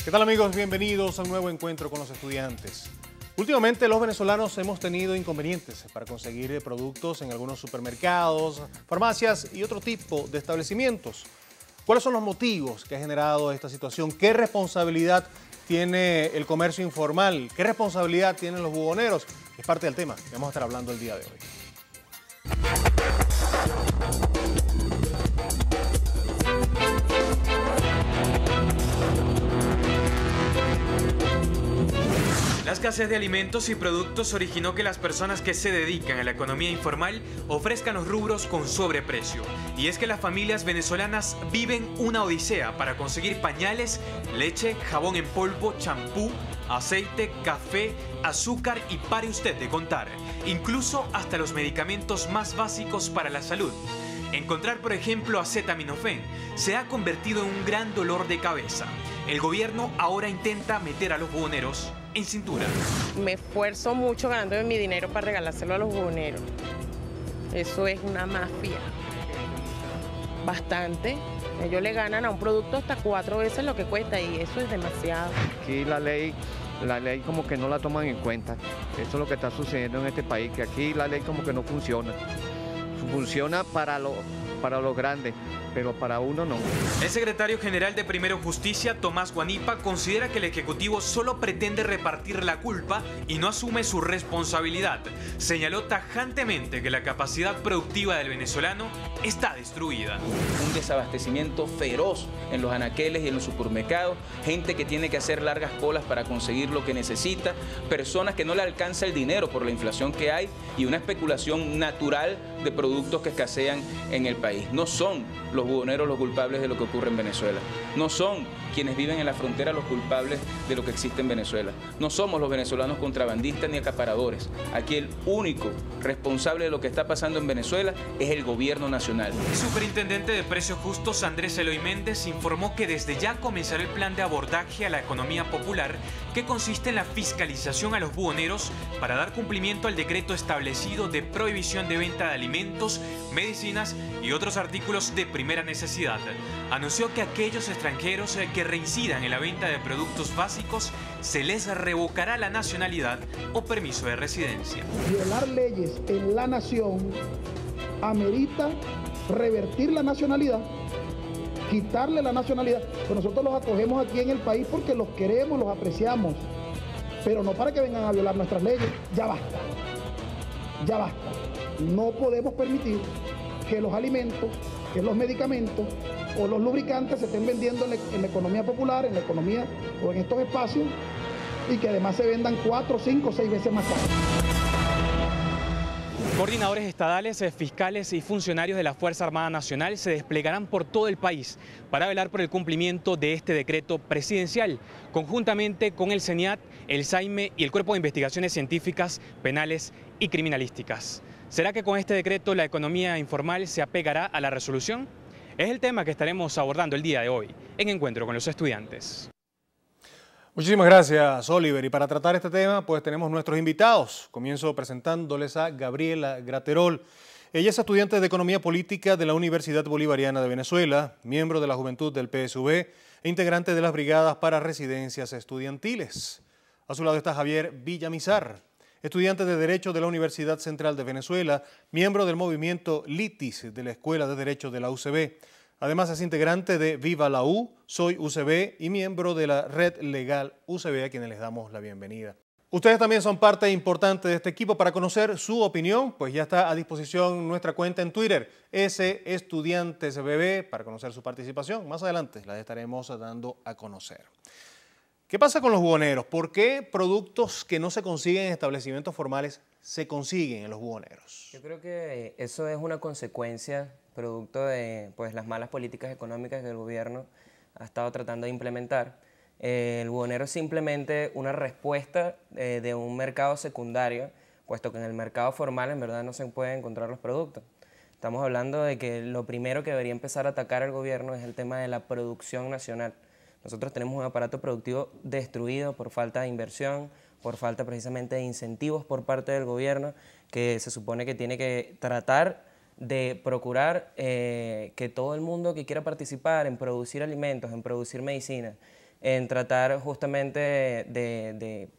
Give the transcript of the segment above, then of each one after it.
¿Qué tal, amigos? Bienvenidos a un nuevo encuentro con los estudiantes. Últimamente los venezolanos hemos tenido inconvenientes para conseguir productos en algunos supermercados, farmacias y otro tipo de establecimientos. ¿Cuáles son los motivos que ha generado esta situación? ¿Qué responsabilidad tiene el comercio informal? ¿Qué responsabilidad tienen los buhoneros? Es parte del tema que vamos a estar hablando el día de hoy. La escasez de alimentos y productos originó que las personas que se dedican a la economía informal ofrezcan los rubros con sobreprecio. Y es que las familias venezolanas viven una odisea para conseguir pañales, leche, jabón en polvo, champú, aceite, café, azúcar y pare usted de contar, incluso hasta los medicamentos más básicos para la salud. Encontrar, por ejemplo, acetaminofén se ha convertido en un gran dolor de cabeza. El gobierno ahora intenta meter a los buhoneros en cintura. Me esfuerzo mucho ganándome mi dinero para regalárselo a los buhoneros. Eso es una mafia. Bastante. Ellos le ganan a un producto hasta 4 veces lo que cuesta y eso es demasiado. Aquí la ley como que no la toman en cuenta. Eso es lo que está sucediendo en este país, que aquí la ley como que no funciona. Funciona para los grandes, pero para uno no. El secretario general de Primero Justicia, Tomás Guanipa, considera que el Ejecutivo solo pretende repartir la culpa y no asume su responsabilidad. Señaló tajantemente que la capacidad productiva del venezolano está destruida. Un desabastecimiento feroz en los anaqueles y en los supermercados, gente que tiene que hacer largas colas para conseguir lo que necesita, personas que no le alcanza el dinero por la inflación que hay y una especulación natural de productos que escasean en el país. No son los buhoneros los culpables de lo que ocurre en Venezuela. No son quienes viven en la frontera los culpables de lo que existe en Venezuela. No somos los venezolanos contrabandistas ni acaparadores. Aquí el único responsable de lo que está pasando en Venezuela es el gobierno nacional. El superintendente de Precios Justos, Andrés Eloy Méndez, informó que desde ya comenzará el plan de abordaje a la economía popular, que consiste en la fiscalización a los buhoneros para dar cumplimiento al decreto establecido de prohibición de venta de alimentos, medicinas y otros artículos de primera necesidad. Anunció que aquellos extranjeros que reincidan en la venta de productos básicos se les revocará la nacionalidad o permiso de residencia. Violar leyes en la nación amerita revertir la nacionalidad, quitarle la nacionalidad. Pues nosotros los acogemos aquí en el país porque los queremos, los apreciamos, pero no para que vengan a violar nuestras leyes. Ya basta, ya basta. No podemos permitir que los alimentos, que los medicamentos o los lubricantes se estén vendiendo en la economía popular, en la economía o en estos espacios, y que además se vendan 4, 5, 6 veces más caro. Coordinadores estadales, fiscales y funcionarios de la Fuerza Armada Nacional se desplegarán por todo el país para velar por el cumplimiento de este decreto presidencial, conjuntamente con el CENIAT, el SAIME y el Cuerpo de Investigaciones Científicas, Penales y Criminalísticas. ¿Será que con este decreto la economía informal se apegará a la resolución? Es el tema que estaremos abordando el día de hoy en Encuentro con los Estudiantes. Muchísimas gracias, Oliver. Y para tratar este tema, pues tenemos nuestros invitados. Comienzo presentándoles a Gabriela Graterol. Ella es estudiante de Economía Política de la Universidad Bolivariana de Venezuela, miembro de la Juventud del PSV e integrante de las Brigadas para Residencias Estudiantiles. A su lado está Javier Villamizar, estudiante de Derecho de la Universidad Central de Venezuela, miembro del movimiento Litis de la Escuela de Derecho de la UCB. Además es integrante de Viva la U, Soy UCB y miembro de la Red Legal UCB, a quienes les damos la bienvenida. Ustedes también son parte importante de este equipo. Para conocer su opinión, pues ya está a disposición nuestra cuenta en Twitter, @estudiantesbb, para conocer su participación. Más adelante la estaremos dando a conocer. ¿Qué pasa con los buhoneros? ¿Por qué productos que no se consiguen en establecimientos formales se consiguen en los buhoneros? Yo creo que eso es una consecuencia producto de las malas políticas económicas que el gobierno ha estado tratando de implementar. El buhonero es simplemente una respuesta de un mercado secundario, puesto que en el mercado formal en verdad no se pueden encontrar los productos. Estamos hablando de que lo primero que debería empezar a atacar el gobierno es el tema de la producción nacional. Nosotros tenemos un aparato productivo destruido por falta de inversión, por falta precisamente de incentivos por parte del gobierno, que se supone que tiene que tratar de procurar que todo el mundo que quiera participar en producir alimentos, en producir medicinas, en tratar justamente de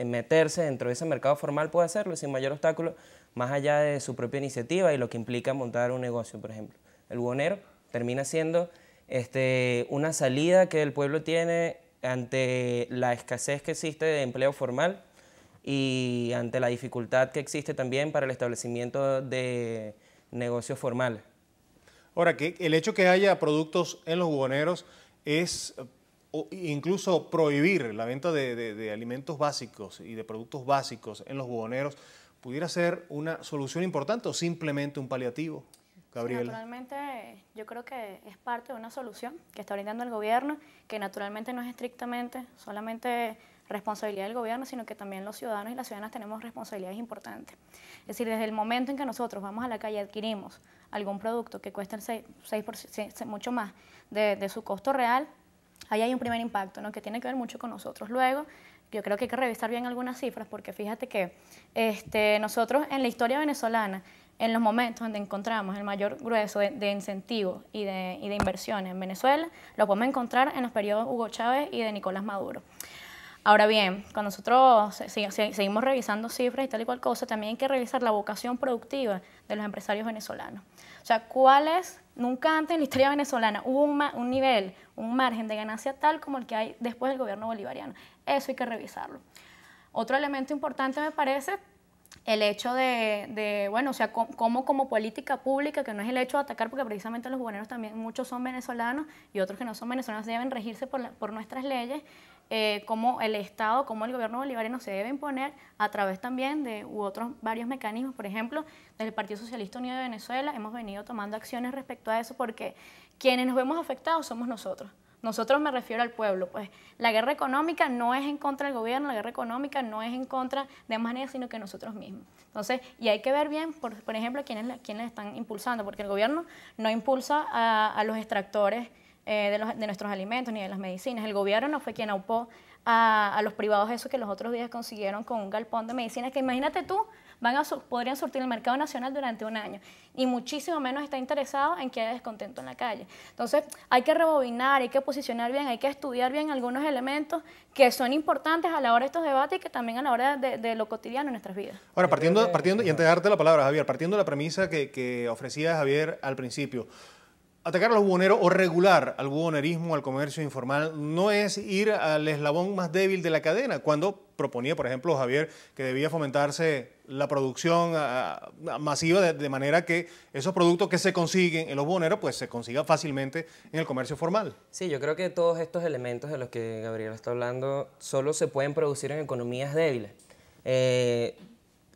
meterse dentro de ese mercado formal, puede hacerlo sin mayor obstáculo, más allá de su propia iniciativa y lo que implica montar un negocio, por ejemplo. El buhonero termina siendo una salida que el pueblo tiene ante la escasez que existe de empleo formal y ante la dificultad que existe también para el establecimiento de negocios formales. Ahora, que el hecho que haya productos en los buhoneros es incluso prohibir la venta de alimentos básicos y de productos básicos en los buhoneros, ¿pudiera ser una solución importante o simplemente un paliativo? Gabriela. Sí, naturalmente yo creo que es parte de una solución que está brindando el gobierno, que naturalmente no es estrictamente solamente responsabilidad del gobierno, sino que también los ciudadanos y las ciudadanas tenemos responsabilidades importantes. Es decir, desde el momento en que nosotros vamos a la calle y adquirimos algún producto que cuesta el 6% mucho más de su costo real, ahí hay un primer impacto, ¿no?, que tiene que ver mucho con nosotros. Luego, yo creo que hay que revisar bien algunas cifras, porque fíjate que nosotros en la historia venezolana, en los momentos donde encontramos el mayor grueso de incentivos y de inversiones en Venezuela, lo podemos encontrar en los periodos Hugo Chávez y de Nicolás Maduro. Ahora bien, cuando nosotros seguimos revisando cifras y tal y cual cosa, también hay que revisar la vocación productiva de los empresarios venezolanos. O sea, nunca antes en la historia venezolana hubo un nivel, un margen de ganancia tal como el que hay después del gobierno bolivariano. Eso hay que revisarlo. Otro elemento importante me parece el hecho bueno, o sea, cómo como política pública, que no es el hecho de atacar, porque precisamente los buhoneros también, muchos son venezolanos y otros que no son venezolanos deben regirse por nuestras leyes, como el Estado, como el gobierno bolivariano se debe imponer a través también de otros varios mecanismos. Por ejemplo, desde el Partido Socialista Unido de Venezuela hemos venido tomando acciones respecto a eso, porque quienes nos vemos afectados somos nosotros. Nosotros, me refiero al pueblo, pues la guerra económica no es en contra del gobierno, la guerra económica no es en contra de más nadie, sino que nosotros mismos. Entonces, y hay que ver bien, por ejemplo, quiénes están impulsando, porque el gobierno no impulsa a los extractores de nuestros alimentos ni de las medicinas. El gobierno no fue quien aupó a los privados eso que los otros días consiguieron con un galpón de medicinas, que imagínate tú, podrían surtir el mercado nacional durante un año, y muchísimo menos está interesado en que haya descontento en la calle. Entonces hay que rebobinar, hay que posicionar bien, hay que estudiar bien algunos elementos que son importantes a la hora de estos debates y que también a la hora de lo cotidiano en nuestras vidas. Ahora, partiendo y antes de darte la palabra, Javier, partiendo de la premisa que ofrecía Javier al principio, atacar a los buhoneros o regular al buhonerismo, al comercio informal, no es ir al eslabón más débil de la cadena, cuando proponía, por ejemplo, Javier, que debía fomentarse la producción masiva de manera que esos productos que se consiguen en los buhoneros pues se consigan fácilmente en el comercio formal. Sí, yo creo que todos estos elementos de los que Gabriela está hablando solo se pueden producir en economías débiles.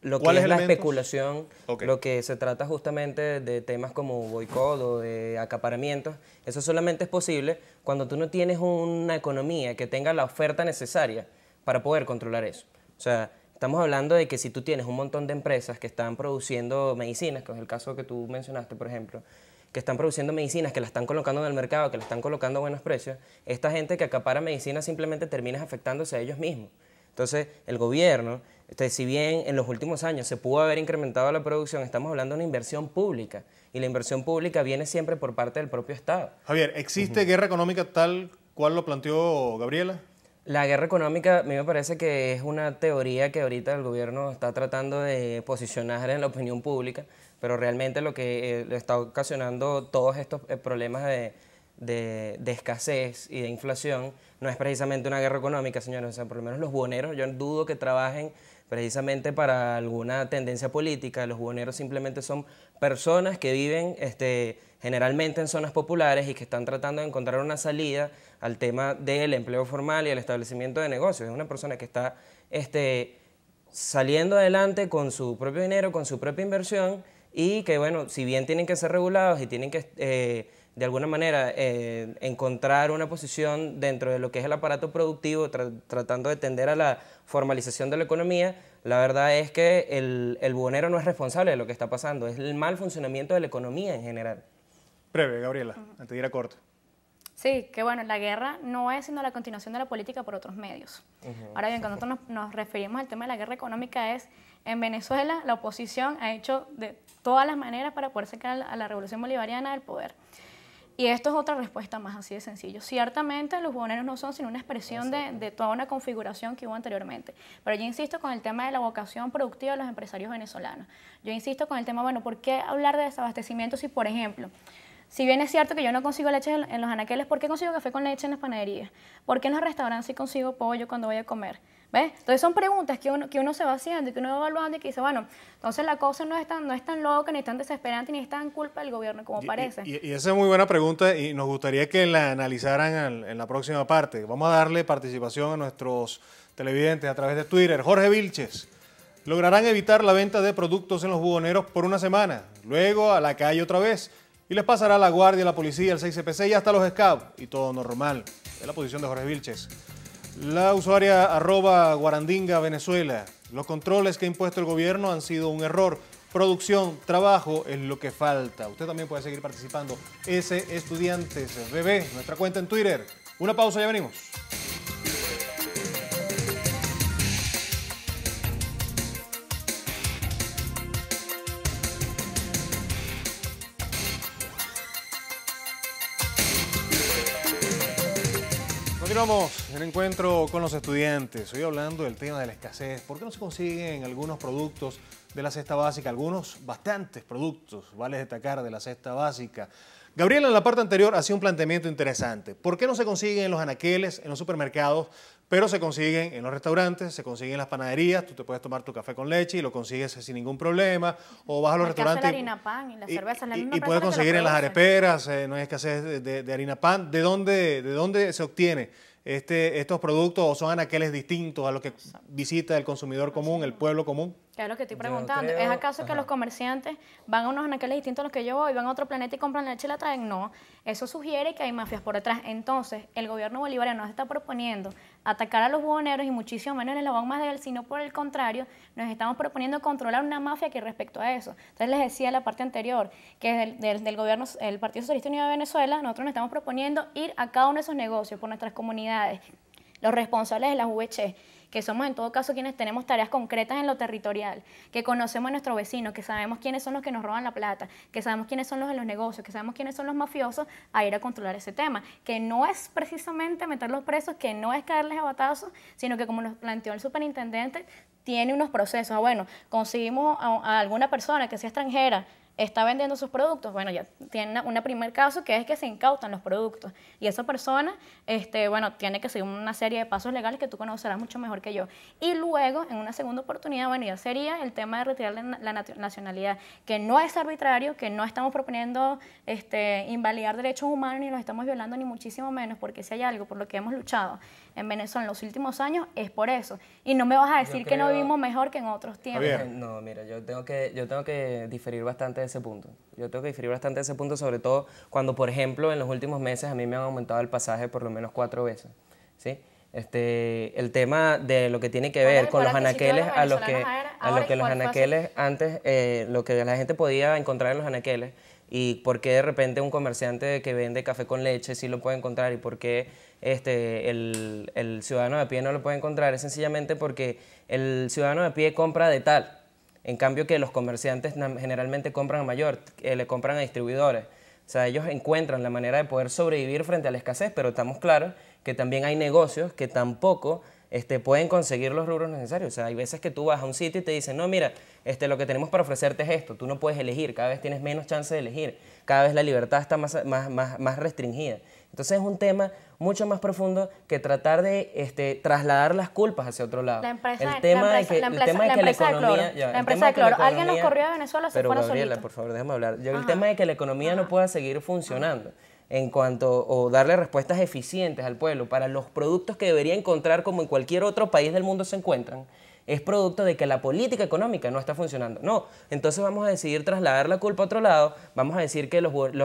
Lo que es la especulación, lo que se trata justamente de temas como boicot o de acaparamientos, eso solamente es posible cuando tú no tienes una economía que tenga la oferta necesaria para poder controlar eso. O sea, estamos hablando de que si tú tienes un montón de empresas que están produciendo medicinas, que es el caso que tú mencionaste, por ejemplo, que están produciendo medicinas, que las están colocando en el mercado, que las están colocando a buenos precios, esta gente que acapara medicinas simplemente termina afectándose a ellos mismos. Entonces, el gobierno, si bien en los últimos años se pudo haber incrementado la producción, estamos hablando de una inversión pública, y la inversión pública viene siempre por parte del propio Estado. Javier, ¿existe guerra económica tal cual lo planteó Gabriela? La guerra económica a mí me parece que es una teoría que ahorita el gobierno está tratando de posicionar en la opinión pública, pero realmente lo que le está ocasionando todos estos problemas de escasez y de inflación no es precisamente una guerra económica, señores. O sea, por lo menos los buhoneros, yo dudo que trabajen precisamente para alguna tendencia política. Los buhoneros simplemente son personas que viven generalmente en zonas populares y que están tratando de encontrar una salida al tema del empleo formal y el establecimiento de negocios. Es una persona que está saliendo adelante con su propio dinero, con su propia inversión, y que, bueno, si bien tienen que ser regulados y tienen que de alguna manera encontrar una posición dentro de lo que es el aparato productivo, tratando de tender a la formalización de la economía, la verdad es que el buhonero no es responsable de lo que está pasando, es el mal funcionamiento de la economía en general. Breve, Gabriela, antes de ir a corte. Sí, que bueno, la guerra no es sino la continuación de la política por otros medios. Ahora bien, cuando nosotros nos referimos al tema de la guerra económica en Venezuela la oposición ha hecho de todas las maneras para poder sacar a la revolución bolivariana del poder. Y esto es otra respuesta más así de sencillo. Ciertamente los buhoneros no son sino una expresión de toda una configuración que hubo anteriormente. Pero yo insisto con el tema de la vocación productiva de los empresarios venezolanos. Yo insisto con el tema, bueno, ¿por qué hablar de desabastecimiento si, por ejemplo, si bien es cierto que yo no consigo leche en los anaqueles, ¿por qué consigo café con leche en las panaderías? ¿Por qué en los restaurantes sí consigo pollo cuando voy a comer? ¿Ves? Entonces son preguntas que uno se va haciendo y que uno va evaluando y que dice, bueno, entonces la cosa no es tan loca, ni tan desesperante, ni es tan culpa del gobierno como parece. Y esa es muy buena pregunta y nos gustaría que la analizaran en la próxima parte. Vamos a darle participación a nuestros televidentes a través de Twitter. Jorge Vilches, lograrán evitar la venta de productos en los buhoneros por una semana, luego a la calle otra vez y les pasará la guardia, la policía, el 6CPC y hasta los scouts y todo normal. Es la posición de Jorge Vilches. La usuaria @Guarandinga Venezuela. Los controles que ha impuesto el gobierno han sido un error. Producción, trabajo es lo que falta. Usted también puede seguir participando. Estudiantes BB, nuestra cuenta en Twitter. Una pausa, ya venimos. Continuamos en encuentro con los estudiantes. Hoy hablando del tema de la escasez. ¿Por qué no se consiguen algunos productos de la cesta básica? Algunos, bastantes productos, vale destacar, de la cesta básica. Gabriela en la parte anterior hacía un planteamiento interesante. ¿Por qué no se consiguen en los anaqueles, en los supermercados, pero se consiguen en los restaurantes, se consiguen en las panaderías? Tú te puedes tomar tu café con leche y lo consigues sin ningún problema. O vas a los restaurantes la harina pan y la cerveza, la misma y puedes conseguir en las areperas, no hay escasez de harina pan. ¿De dónde se obtiene estos productos, o son anaqueles distintos a los que visita el consumidor común, el pueblo común? Que es lo que estoy preguntando. ¿Es acaso que los comerciantes van a unos anaqueles distintos a los que yo voy, van a otro planeta y compran leche y la traen? No. Eso sugiere que hay mafias por detrás. Entonces, el gobierno bolivariano nos está proponiendo atacar a los buhoneros y muchísimo menos en el eslabón más débil, sino por el contrario, nos estamos proponiendo controlar una mafia que respecto a eso. Entonces, les decía en la parte anterior que del gobierno, el Partido Socialista Unido de Venezuela, nosotros nos estamos proponiendo ir a cada uno de esos negocios por nuestras comunidades, los responsables de las VC, que somos en todo caso quienes tenemos tareas concretas en lo territorial, que conocemos a nuestros vecinos, que sabemos quiénes son los que nos roban la plata, que sabemos quiénes son los de los negocios, que sabemos quiénes son los mafiosos, a ir a controlar ese tema, que no es precisamente meterlos presos, que no es caerles a batazos, sino que como nos planteó el superintendente, tiene unos procesos. Bueno, conseguimos a alguna persona que sea extranjera, está vendiendo sus productos, bueno, ya tiene un primer caso que es que se incautan los productos y esa persona, bueno, tiene que seguir una serie de pasos legales que tú conocerás mucho mejor que yo. Y luego, en una segunda oportunidad, bueno, ya sería el tema de retirarle la nacionalidad, que no es arbitrario, que no estamos proponiendo invalidar derechos humanos ni los estamos violando ni muchísimo menos, porque si hay algo por lo que hemos luchado en Venezuela en los últimos años es por eso. Y no me vas a decir que no vivimos mejor que en otros tiempos. No, mira, yo tengo que diferir bastante de ese punto. Yo tengo que diferir bastante de ese punto, sobre todo cuando, por ejemplo, en los últimos meses a mí me han aumentado el pasaje por lo menos 4 veces, ¿sí? El tema de lo que tiene que ver con los anaqueles, a los que los anaqueles antes, lo que la gente podía encontrar en los anaqueles, y por qué de repente un comerciante que vende café con leche sí lo puede encontrar y por qué el ciudadano de a pie no lo puede encontrar, es sencillamente porque el ciudadano de a pie compra de tal, en cambio que los comerciantes generalmente compran a mayor, le compran a distribuidores. O sea, ellos encuentran la manera de poder sobrevivir frente a la escasez, pero estamos claros que también hay negocios que tampoco pueden conseguir los rubros necesarios. O sea, hay veces que tú vas a un sitio y te dicen, no, mira, lo que tenemos para ofrecerte es esto, tú no puedes elegir, cada vez tienes menos chance de elegir, cada vez la libertad está más restringida. Entonces es un tema mucho más profundo que tratar de trasladar las culpas hacia otro lado. La empresa de cloro. Alguien los corrió de Venezuela, se fueron solitos. Pero Gabriela, por favor, déjame hablar. El tema de que la economía no pueda seguir funcionando en cuanto, o darle respuestas eficientes al pueblo para los productos que debería encontrar como en cualquier otro país del mundo se encuentran, es producto de que la política económica no está funcionando. No, entonces vamos a decidir trasladar la culpa a otro lado, vamos a decir que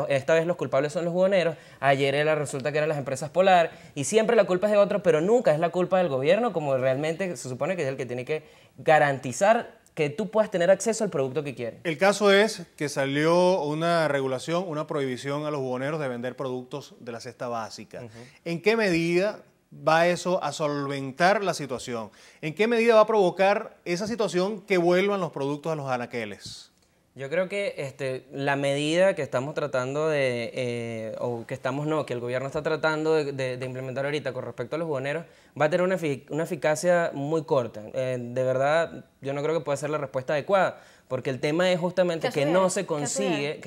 esta vez los culpables son los buhoneros, ayer resulta que eran las empresas Polar, y siempre la culpa es de otro, pero nunca es la culpa del gobierno, como realmente se supone que es el que tiene que garantizar que tú puedas tener acceso al producto que quieres. El caso es que salió una regulación, una prohibición a los buhoneros de vender productos de la cesta básica. ¿En qué medida va eso a solventar la situación? ¿En qué medida va a provocar esa situación que vuelvan los productos a los anaqueles? Yo creo que la medida que estamos tratando que el gobierno está tratando de implementar ahorita con respecto a los buhoneros, va a tener una eficacia muy corta. De verdad, yo no creo que pueda ser la respuesta adecuada, porque el tema es justamente que no se consigue,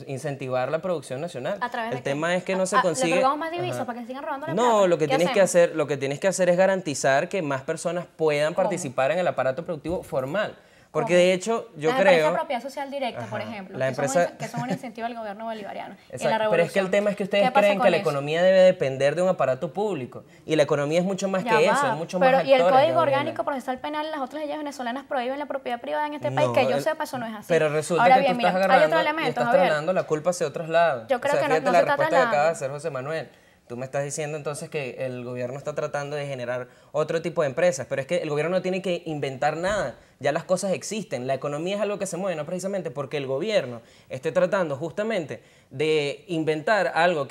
incentivar la producción nacional. ¿A través de el qué? tema es que no se consigue. ¿Le otorgamos más divisas para que sigan robando la No, plata? lo que tienes que hacer es garantizar que más personas puedan participar en el aparato productivo formal. Porque de hecho, yo creo... Las empresas de propiedad social directa, por ejemplo, la que son un incentivo al gobierno bolivariano. Exacto, pero es que el tema es que ustedes creen que la economía debe depender de un aparato público. Y la economía es mucho más que eso, es mucho más actores. Y el Código Orgánico Procesal Penal y las otras leyes venezolanas prohíben la propiedad privada en este país, que yo sepa, eso no es así. Pero resulta Ahora que bien, tú estás mira, agarrando, hay otro elemento, estás Javier. trasladando la culpa hacia otros lados. Yo creo que fíjate no la se está respuesta que acaba de trasladando. hacer José Manuel. Tú me estás diciendo entonces que el gobierno está tratando de generar otro tipo de empresas, pero es que el gobierno no tiene que inventar nada, ya las cosas existen, la economía es algo que se mueve, no precisamente porque el gobierno esté tratando justamente de inventar algo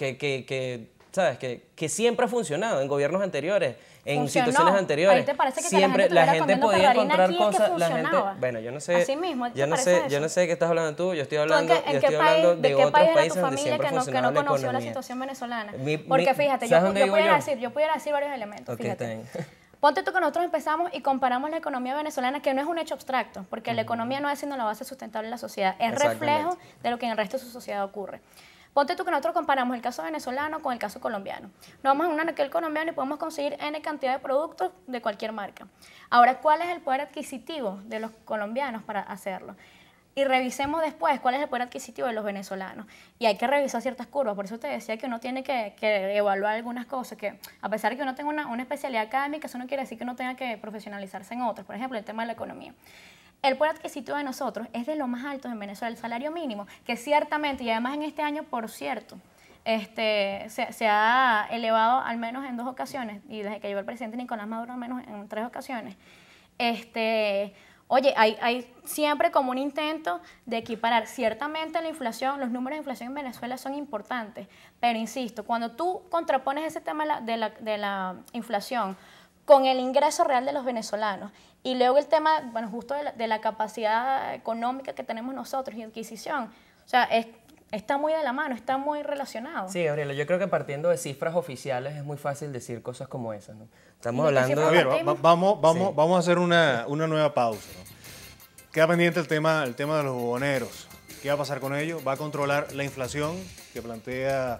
¿sabes? Que siempre ha funcionado en gobiernos anteriores, en situaciones anteriores. ¿Ahí te parece que siempre la la gente gente podía encontrar aquí cosas, que la gente, funcionaba? bueno, yo no sé, Así mismo, yo no sé de qué estás hablando tú, yo estoy hablando, ¿De qué país era tu familia que no la conoció la economía. situación venezolana? Mi- Porque fíjate, ¿sabes dónde vivo yo pudiera decir varios elementos, Ok, fíjate. está bien. Ponte tú que nosotros empezamos y comparamos la economía venezolana, que no es un hecho abstracto, porque la economía no es sino la base sustentable de la sociedad, es reflejo de lo que en el resto de su sociedad ocurre. Ponte tú que nosotros comparamos el caso venezolano con el caso colombiano. Nos vamos a un anaquel colombiano y podemos conseguir N cantidad de productos de cualquier marca. Ahora, ¿cuál es el poder adquisitivo de los colombianos para hacerlo? Y revisemos después cuál es el poder adquisitivo de los venezolanos. Y hay que revisar ciertas curvas. Por eso te decía que uno tiene que evaluar algunas cosas, que a pesar de que uno tenga una especialidad académica, eso no quiere decir que uno tenga que profesionalizarse en otras. Por ejemplo, el tema de la economía. El poder adquisitivo de nosotros es de lo más alto en Venezuela, el salario mínimo, que ciertamente, y además en este año, por cierto, se ha elevado al menos en 2 ocasiones, y desde que llegó el presidente Nicolás Maduro al menos en 3 ocasiones. Oye, hay siempre como un intento de equiparar. Ciertamente la inflación, los números de inflación en Venezuela son importantes, pero insisto, cuando tú contrapones ese tema de la inflación con el ingreso real de los venezolanos y luego el tema, bueno, justo de la capacidad económica que tenemos nosotros y adquisición, o sea, está muy de la mano, está muy relacionado. Sí, Gabriela, yo creo que partiendo de cifras oficiales es muy fácil decir cosas como esas, ¿no? Estamos hablando... Javier, vamos a hacer una nueva pausa, ¿no? Queda pendiente el tema de los buhoneros. ¿Qué va a pasar con ello? ¿Va a controlar la inflación que plantea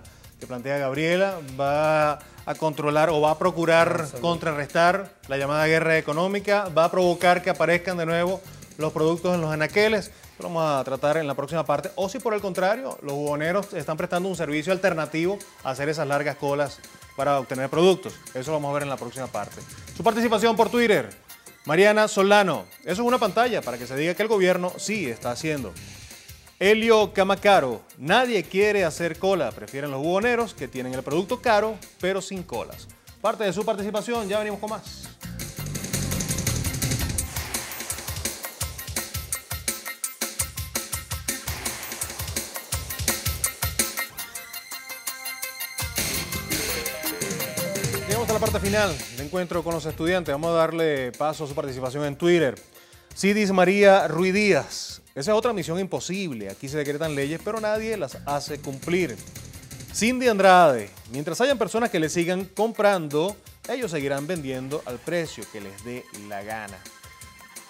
Gabriela? ¿Va a controlar o va a procurar contrarrestar la llamada guerra económica? ¿Va a provocar que aparezcan de nuevo los productos en los anaqueles? Lo vamos a tratar en la próxima parte. O si por el contrario, los buhoneros están prestando un servicio alternativo a hacer esas largas colas para obtener productos. Eso lo vamos a ver en la próxima parte. Su participación por Twitter, Mariana Solano. Eso es una pantalla para que se diga que el gobierno sí está haciendo. Helio Camacaro, nadie quiere hacer cola, prefieren los buhoneros que tienen el producto caro pero sin colas. Parte de su participación, ya venimos con más. Llegamos a la parte final de encuentro con los estudiantes. Vamos a darle paso a su participación en Twitter. Cidis María Ruiz Díaz. Esa es otra misión imposible. Aquí se decretan leyes, pero nadie las hace cumplir. Cindy Andrade. Mientras hayan personas que le sigan comprando, ellos seguirán vendiendo al precio que les dé la gana.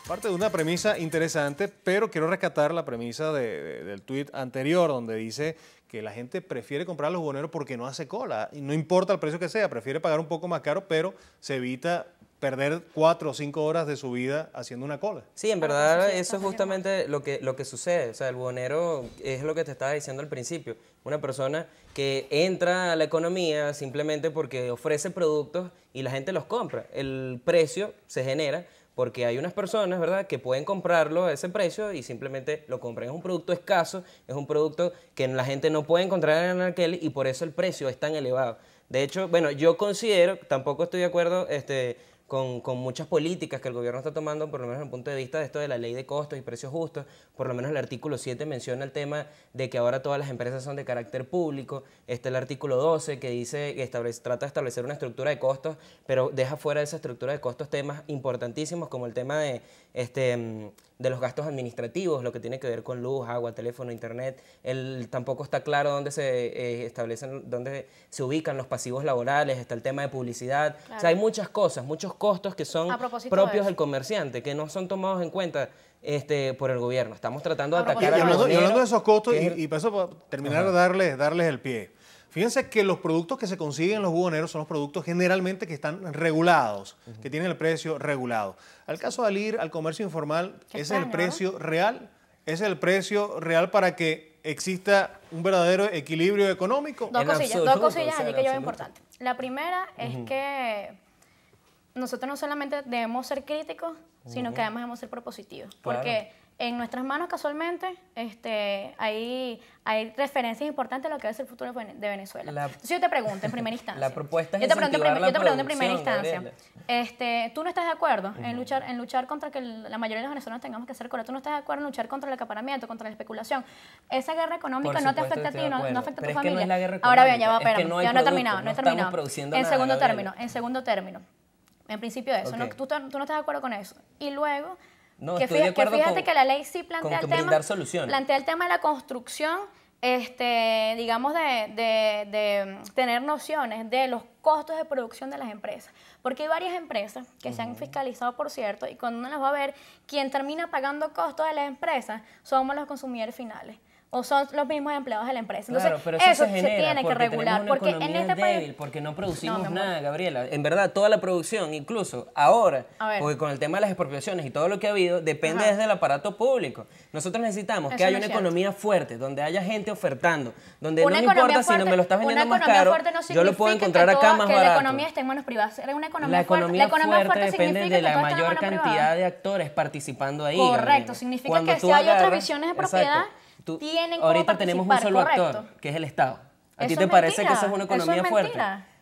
Parte de una premisa interesante, pero quiero rescatar la premisa del tuit anterior, donde dice que la gente prefiere comprar a los buhoneros porque no hace cola. Y no importa el precio que sea, prefiere pagar un poco más caro, pero se evita perder 4 o 5 horas de su vida haciendo una cola. Sí, en verdad eso es justamente lo que sucede. O sea, el buhonero es lo que te estaba diciendo al principio. Una persona que entra a la economía simplemente porque ofrece productos y la gente los compra. El precio se genera porque hay unas personas, ¿verdad?, que pueden comprarlo a ese precio y simplemente lo compran. Es un producto escaso, es un producto que la gente no puede encontrar en aquel y por eso el precio es tan elevado. De hecho, bueno, yo considero, tampoco estoy de acuerdo con muchas políticas que el gobierno está tomando, por lo menos desde el punto de vista de esto de la ley de costos y precios justos. Por lo menos el artículo 7 menciona el tema de que ahora todas las empresas son de carácter público. Está el artículo 12 que dice que trata de establecer una estructura de costos, pero deja fuera de esa estructura de costos temas importantísimos como el tema de de los gastos administrativos, lo que tiene que ver con luz, agua, teléfono, internet. Tampoco está claro dónde se establecen, dónde se ubican los pasivos laborales, está el tema de publicidad. Claro. O sea, hay muchas cosas, muchos costos que son propios del comerciante, que no son tomados en cuenta por el gobierno. Estamos tratando de atacar al gobierno. Y hablando de esos costos, y para eso para terminar de darles el pie. Fíjense que los productos que se consiguen en los buhoneros son los productos generalmente que están regulados, que tienen el precio regulado. Al caso de ir al comercio informal, ¿ese es el precio real? ¿Ese es el precio real para que exista un verdadero equilibrio económico? Dos cosillas allí que yo veo importantes. La primera es que nosotros no solamente debemos ser críticos, sino que además debemos ser propositivos. Claro. Porque en nuestras manos, casualmente, hay referencias importantes a lo que es el futuro de Venezuela. Entonces yo te pregunto en primera instancia. La propuesta es yo te pregunto en primera instancia. ¿Tú no estás de acuerdo en luchar contra que la mayoría de los venezolanos tengamos que hacer cola? ¿Tú no estás de acuerdo en luchar contra el acaparamiento, contra la especulación? Esa guerra económica no te afecta a ti, no afecta a tu familia. No es Ahora bien, ya va, espérame, ya no he terminado. En segundo término. En principio de eso, ¿tú no estás de acuerdo con eso? Y luego, fíjate que la ley sí plantea el tema de la construcción, digamos, de tener nociones de los costos de producción de las empresas. Porque hay varias empresas que se han fiscalizado, por cierto, y cuando uno las va a ver, quien termina pagando costos de las empresas somos los consumidores finales. O son los mismos empleados de la empresa. Entonces, claro, pero eso se tiene que regular. Porque en este país, porque no producimos nada, Gabriela. En verdad, toda la producción, incluso ahora, porque con el tema de las expropiaciones y todo lo que ha habido, depende desde el aparato público. Nosotros necesitamos que haya una economía fuerte, donde haya gente ofertando, donde no me importa si no me lo estás vendiendo más caro, yo lo puedo encontrar acá más barato. Que la economía esté en manos privadas. La economía fuerte depende de la mayor cantidad de actores participando ahí. Correcto, significa que si hay otras visiones de propiedad, ahorita tenemos un solo actor, que es el Estado. ¿A ti te parece que eso es una economía fuerte?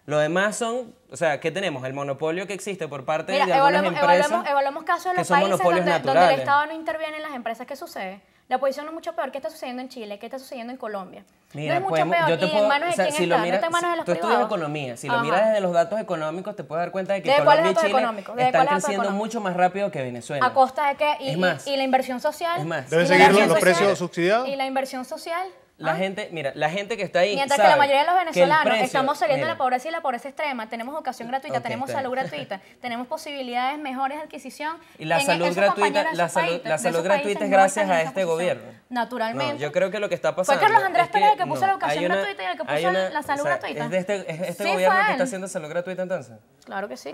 Lo demás son, o sea, ¿qué tenemos? El monopolio que existe por parte de algunas empresas. Evaluemos casos de los países donde el Estado no interviene en las empresas. ¿Qué sucede? La posición es mucho peor. ¿Qué está sucediendo en Chile? ¿Qué está sucediendo en Colombia? Mira, no es mucho peor. ¿Y en manos de quién está? ¿No está en manos de los privados? Tú estudias economía. Si lo miras desde los datos económicos, te puedes dar cuenta de que Colombia y Chile están creciendo mucho más rápido que Venezuela. ¿A costa de qué? Y la inversión social. Es más. ¿Deben seguir los precios subsidiados? ¿Y la inversión social? La gente que está ahí. Mientras que la mayoría de los venezolanos estamos saliendo de la pobreza y la pobreza extrema, tenemos educación gratuita, tenemos salud gratuita, tenemos posibilidades mejores de adquisición. Y la salud gratuita, la salud gratuita es gracias a este gobierno. Naturalmente. No, yo creo que lo que está pasando. Fue Carlos Andrés Pérez el que puso la educación gratuita y el que puso la salud gratuita. ¿Es este gobierno que está haciendo salud gratuita entonces? Claro que sí.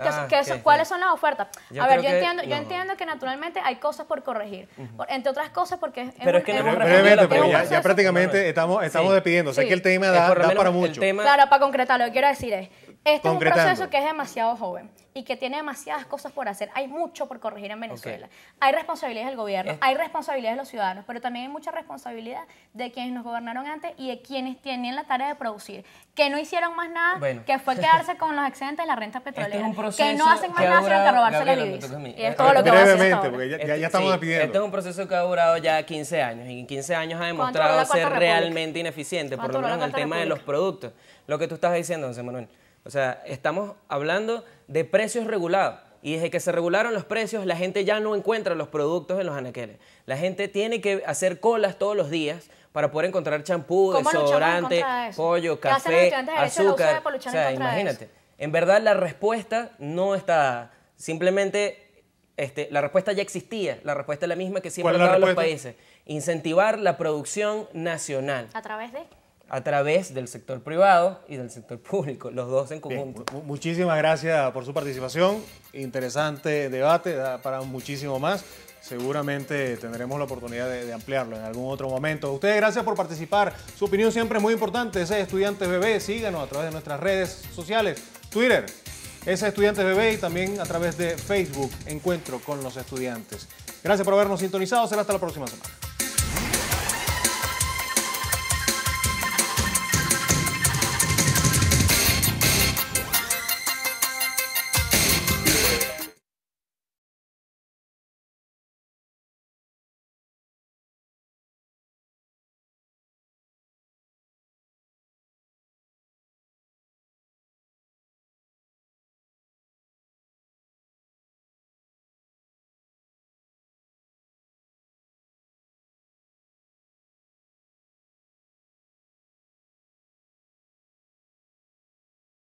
¿Cuáles son las ofertas? A ver, yo entiendo que naturalmente hay cosas por corregir. Entre otras cosas porque ya prácticamente estamos despidiendo. Sé que el tema da para mucho. Claro, para concretar, lo que quiero decir es, este es un proceso que es demasiado joven y que tiene demasiadas cosas por hacer. Hay mucho por corregir en Venezuela. Hay responsabilidades del gobierno, hay responsabilidades de los ciudadanos, pero también hay mucha responsabilidad de quienes nos gobernaron antes y de quienes tenían la tarea de producir, que no hicieron más nada, que fue quedarse con los excedentes de la renta petrolera, que no hacen más nada sino que robarse la divisa. Y es todo lo que va a hacer brevemente, porque ya estamos despidiendo. Este es un proceso que ha durado ya 15 años y en 15 años ha demostrado ser realmente ineficiente, por lo menos en el tema de los productos. Lo que tú estabas diciendo, José Manuel. O sea, estamos hablando de precios regulados. Y desde que se regularon los precios, la gente ya no encuentra los productos en los anaqueles. La gente tiene que hacer colas todos los días para poder encontrar champú, desodorante, pollo, café, azúcar. O sea, imagínate. En verdad la respuesta no está, simplemente la respuesta ya existía. La respuesta es la misma que siempre han dado los países. Incentivar la producción nacional. ¿A través de? A través del sector privado y del sector público, los dos en conjunto. Bien, muchísimas gracias por su participación. Interesante debate, da para muchísimo más. Seguramente tendremos la oportunidad de ampliarlo en algún otro momento. Ustedes, gracias por participar. Su opinión siempre es muy importante. Ese Estudiantes BB, síganos a través de nuestras redes sociales, Twitter, ese Estudiantes BB, y también a través de Facebook, Encuentro con los Estudiantes. Gracias por habernos sintonizado. Será hasta la próxima semana.